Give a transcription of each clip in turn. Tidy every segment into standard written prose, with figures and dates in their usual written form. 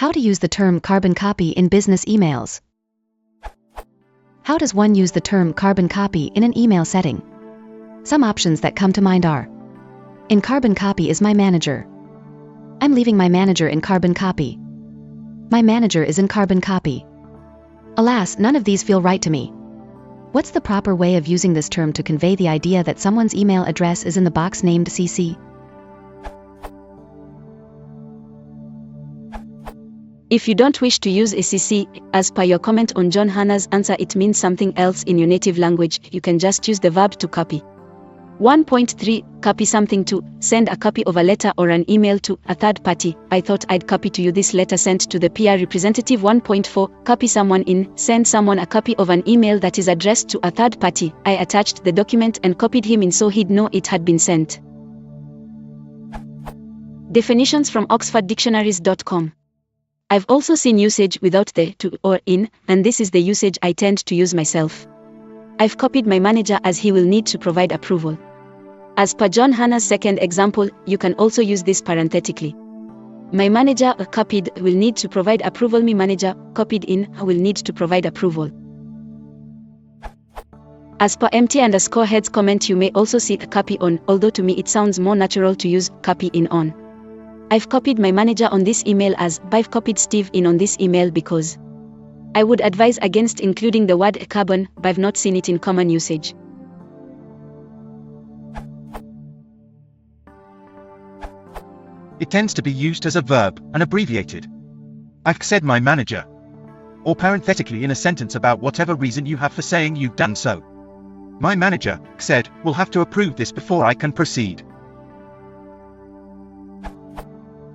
How to use the term carbon copy in business emails. How does one use the term carbon copy in an email setting? Some options that come to mind are: in carbon copy is my manager. I'm leaving my manager in carbon copy. My manager is in carbon copy. Alas, none of these feel right to me. What's the proper way of using this term to convey the idea that someone's email address is in the box named CC? If you don't wish to use a CC, as per your comment on Jon Hanna's answer, it means something else in your native language, you can just use the verb to copy. 1.3 Copy something to: send a copy of a letter or an email to a third party. I thought I'd copy to you this letter sent to the PR representative. 1.4 Copy someone in: send someone a copy of an email that is addressed to a third party. I attached the document and copied him in so he'd know it had been sent. Definitions from oxforddictionaries.com. I've also seen usage without the to or in, and this is the usage I tend to use myself. I've copied my manager as he will need to provide approval. As per Jon Hanna's second example, you can also use this parenthetically. My manager copied will need to provide approval. My manager copied in will need to provide approval. As per MT_head's comment, you may also see a copy on, although to me it sounds more natural to use copy in on. I've copied my manager on this email as I've copied Steve in on this email because. I would advise against including the word carbon, but I've not seen it in common usage. It tends to be used as a verb and abbreviated. I've said my manager. Or parenthetically in a sentence about whatever reason you have for saying you've done so. My manager said will have to approve this before I can proceed.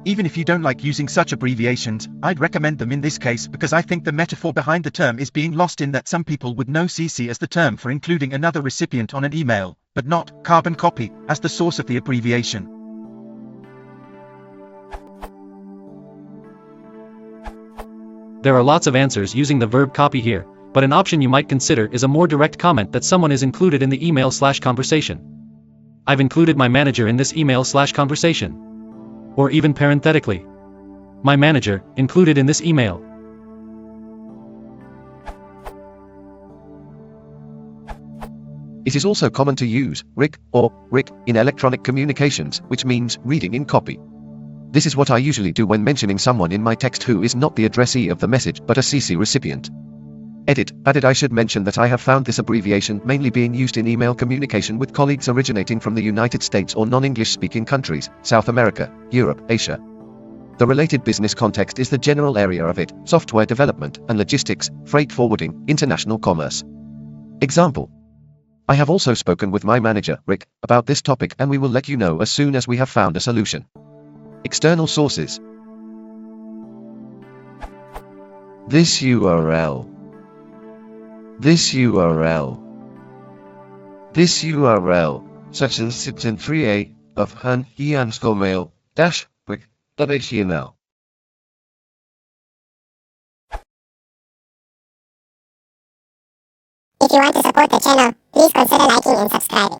Even if you don't like using such abbreviations, I'd recommend them in this case because I think the metaphor behind the term is being lost in that some people would know CC as the term for including another recipient on an email, but not carbon copy as the source of the abbreviation. There are lots of answers using the verb copy here, but an option you might consider is a more direct comment that someone is included in the email/conversation. I've included my manager in this email/conversation. Or even parenthetically, my manager included in this email. It is also common to use RIC or RIC in electronic communications, which means reading in copy. This is what I usually do when mentioning someone in my text who is not the addressee of the message but a CC recipient. Added I should mention that I have found this abbreviation mainly being used in email communication with colleagues originating from the United States or non-English speaking countries, South America, Europe, Asia. The related business context is the general area of it: software development and logistics, freight forwarding, international commerce. Example: I have also spoken with my manager, Rick, about this topic and we will let you know as soon as we have found a solution. External sources. This URL. This URL, such as Citizen 3A of Han Mail -Wick.html. If you want to support the channel, please consider liking and subscribing.